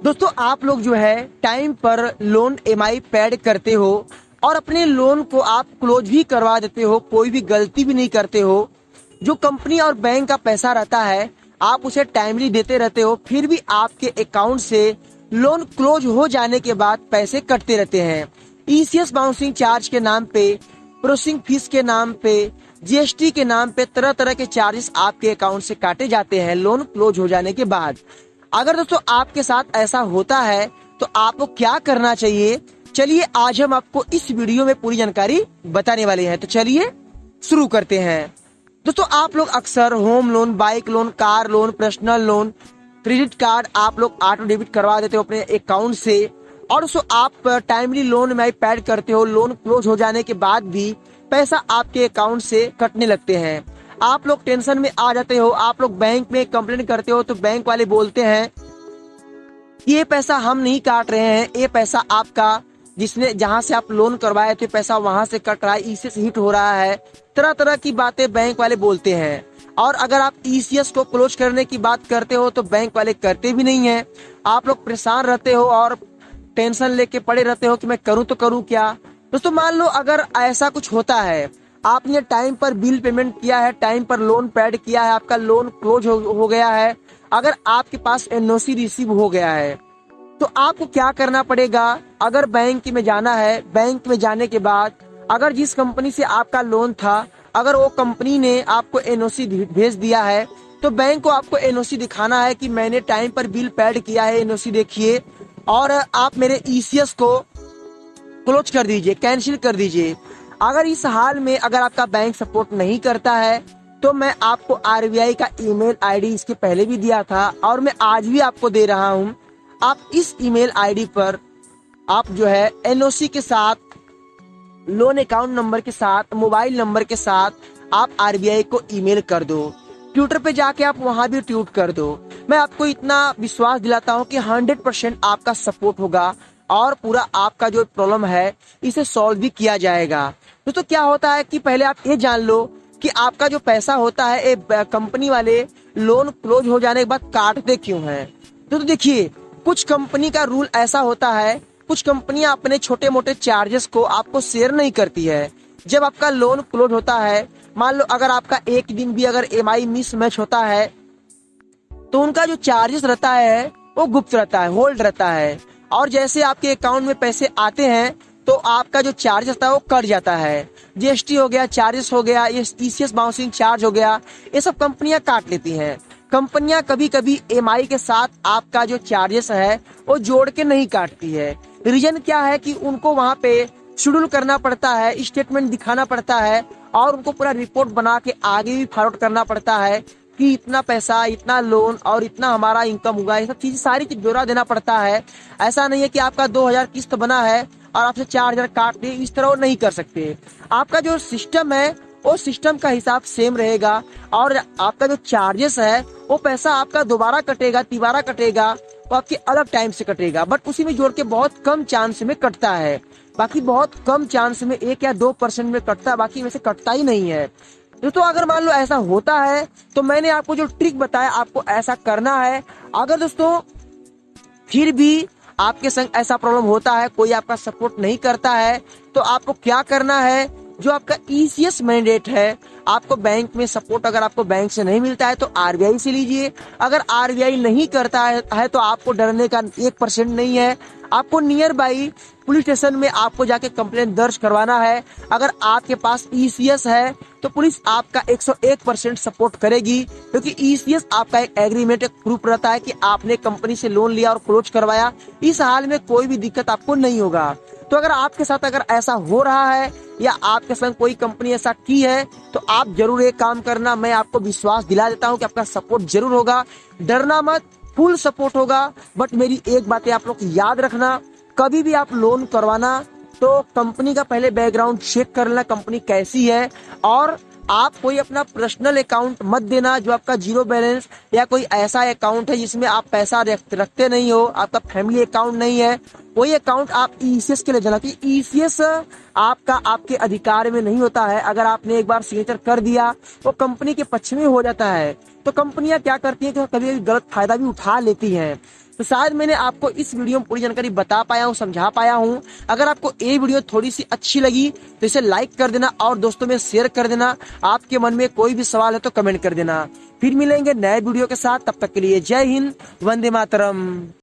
दोस्तों आप लोग जो है टाइम पर लोन ईएमआई पेड करते हो और अपने लोन को आप क्लोज भी करवा देते हो, कोई भी गलती भी नहीं करते हो। जो कंपनी और बैंक का पैसा रहता है आप उसे टाइमली देते रहते हो, फिर भी आपके अकाउंट से लोन क्लोज हो जाने के बाद पैसे कटते रहते हैं। ईसीएस बाउंसिंग चार्ज के नाम पे, प्रोसेसिंग फीस के नाम पे, जीएसटी के नाम पे तरह तरह के चार्जेस आपके अकाउंट से काटे जाते हैं लोन क्लोज हो जाने के बाद। अगर दोस्तों आपके साथ ऐसा होता है तो आपको क्या करना चाहिए, चलिए आज हम आपको इस वीडियो में पूरी जानकारी बताने वाले हैं। तो चलिए शुरू करते हैं। दोस्तों आप लोग अक्सर home loan, bike loan, car loan, personal loan, credit card आप लोग ऑटो डेबिट करवा देते हो अपने अकाउंट से, और दोस्तों आप टाइमली लोन में पेड करते हो। लोन क्लोज हो जाने के बाद भी पैसा आपके अकाउंट से कटने लगते हैं। आप लोग टेंशन में आ जाते हो, आप लोग बैंक में कंप्लेन करते हो तो बैंक वाले बोलते हैं ये पैसा हम नहीं काट रहे हैं, ये पैसा आपका जिसने जहां से आप लोन करवाए थे पैसा वहां से कट रहा है, ईसीएस हिट हो रहा है। तरह तरह की बातें बैंक वाले बोलते हैं। और अगर आप ईसीएस को क्लोज करने की बात करते हो तो बैंक वाले करते भी नहीं है। आप लोग परेशान रहते हो और टेंशन लेके पड़े रहते हो कि मैं करूं तो करूं क्या। दोस्तों मान लो अगर ऐसा कुछ होता है, आपने टाइम पर बिल पेमेंट किया है, टाइम पर लोन पेड किया है, आपका लोन क्लोज हो गया है, अगर आपके पास एनओसी रिसीव हो गया है तो आपको क्या करना पड़ेगा। अगर बैंक में जाना है, बैंक में जाने के बाद अगर जिस कंपनी से आपका लोन था अगर वो कंपनी ने आपको एनओसी भेज दिया है तो बैंक को आपको एनओसी दिखाना है कि मैंने टाइम पर बिल पेड किया है, एनओसी देखिए और आप मेरे ईसीएस को क्लोज कर दीजिए, कैंसिल कर दीजिए। अगर इस हाल में अगर आपका बैंक सपोर्ट नहीं करता है तो मैं आपको आरबीआई का ईमेल आईडी इसके पहले भी दिया था और मैं आज भी आपको दे रहा हूं। आप इस ईमेल आईडी पर आप जो है एनओसी के साथ, लोन अकाउंट नंबर के साथ, मोबाइल नंबर के साथ आप आरबीआई को ईमेल कर दो। ट्विटर पे जाके आप वहां भी ट्वीट कर दो। मैं आपको इतना विश्वास दिलाता हूं कि 100% आपका सपोर्ट होगा और पूरा आपका जो प्रॉब्लम है इसे सॉल्व भी किया जाएगा। तो क्या होता है कि पहले आप ये जान लो कि आपका जो पैसा होता है ये कंपनी वाले लोन क्लोज हो जाने के बाद काटते क्यों हैं। तो देखिए कुछ कंपनी का रूल ऐसा होता है, कुछ कंपनियां अपने छोटे मोटे चार्जेस को आपको शेयर नहीं करती है। जब आपका लोन क्लोज होता है, मान लो अगर आपका एक दिन भी अगर ईएमआई मिस मैच होता है तो उनका जो चार्जेस रहता है वो गुप्त रहता है, होल्ड रहता है। और जैसे आपके अकाउंट में पैसे आते हैं तो आपका जो चार्ज होता है वो कट जाता है। जीएसटी हो गया, चार्जेस हो गया, ये ईसीएस बाउंसिंग चार्ज हो गया, ये सब कंपनियां काट लेती हैं। कंपनियां कभी कभी ईएमआई के साथ आपका जो चार्जेस है वो जोड़ के नहीं काटती है। रीजन क्या है कि उनको वहां पे शेड्यूल करना पड़ता है, स्टेटमेंट दिखाना पड़ता है और उनको पूरा रिपोर्ट बना के आगे भी फॉरवर्ड करना पड़ता है कि इतना पैसा, इतना लोन और इतना हमारा इनकम हुआ। ये सब चीज सारी चीज ब्यौरा देना पड़ता है। ऐसा नहीं है कि आपका 2000 किस्त बना है और आपसे 4000 काट दिए, इस तरह वो नहीं कर सकते। आपका जो सिस्टम है वो सिस्टम का हिसाब सेम रहेगा और आपका जो चार्जेस है वो पैसा आपका दोबारा कटेगा, तिबारा कटेगा, वो आपके अलग टाइम से कटेगा, बट उसी में जोड़ के बहुत कम चांस में कटता है। बाकी बहुत कम चांस में 1 या 2% में कटता है, बाकी वैसे कटता ही नहीं है। दोस्तों अगर मान लो ऐसा होता है तो मैंने आपको जो ट्रिक बताया आपको ऐसा करना है। अगर दोस्तों फिर भी आपके संग ऐसा प्रॉब्लम होता है, कोई आपका सपोर्ट नहीं करता है, तो आपको क्या करना है, जो आपका ईसीएस मैंडेट है, आपको बैंक में सपोर्ट अगर आपको बैंक से नहीं मिलता है तो आरबीआई से लीजिए। अगर आरबीआई नहीं करता है तो आपको डरने का 1% नहीं है। आपको नियर बाई पुलिस स्टेशन में आपको जाके कंप्लेंट दर्ज करवाना है। अगर आपके पास ईसीएस है तो पुलिस आपका 101% सपोर्ट करेगी, क्योंकि ईसीएस आपका एक एग्रीमेंट, एक प्रूफ रहता है कि आपने कंपनी से लोन लिया और क्लोज करवाया। इस हाल में कोई भी दिक्कत आपको नहीं होगा। तो अगर आपके साथ अगर ऐसा हो रहा है या आपके संग कोई कंपनी ऐसा की है तो आप जरूर एक काम करना, मैं आपको विश्वास दिला देता हूं कि आपका सपोर्ट जरूर होगा। डरना मत, फुल सपोर्ट होगा। बट मेरी एक बात आप लोग याद रखना, कभी भी आप लोन करवाना तो कंपनी का पहले बैकग्राउंड चेक कर लेना, कंपनी कैसी है। और आप कोई अपना पर्सनल अकाउंट मत देना जो आपका जीरो बैलेंस या कोई ऐसा अकाउंट है जिसमें आप पैसा रखते नहीं हो, आपका फैमिली अकाउंट नहीं है, वही अकाउंट आप ईसीएस के लिए देना। कि ईसीएस आपका आपके अधिकार में नहीं होता है। अगर आपने एक बार सिग्नेचर कर दिया वो कंपनी के पक्ष में हो जाता है। तो कंपनियां क्या करती हैं कि कभी कभी गलत फायदा भी उठा लेती हैं। तो शायद मैंने आपको इस वीडियो में पूरी जानकारी बता पाया हूँ, समझा पाया हूँ। अगर आपको ये वीडियो थोड़ी सी अच्छी लगी तो इसे लाइक कर देना और दोस्तों में शेयर कर देना। आपके मन में कोई भी सवाल है तो कमेंट कर देना। फिर मिलेंगे नए वीडियो के साथ, तब तक के लिए जय हिंद, वंदे मातरम।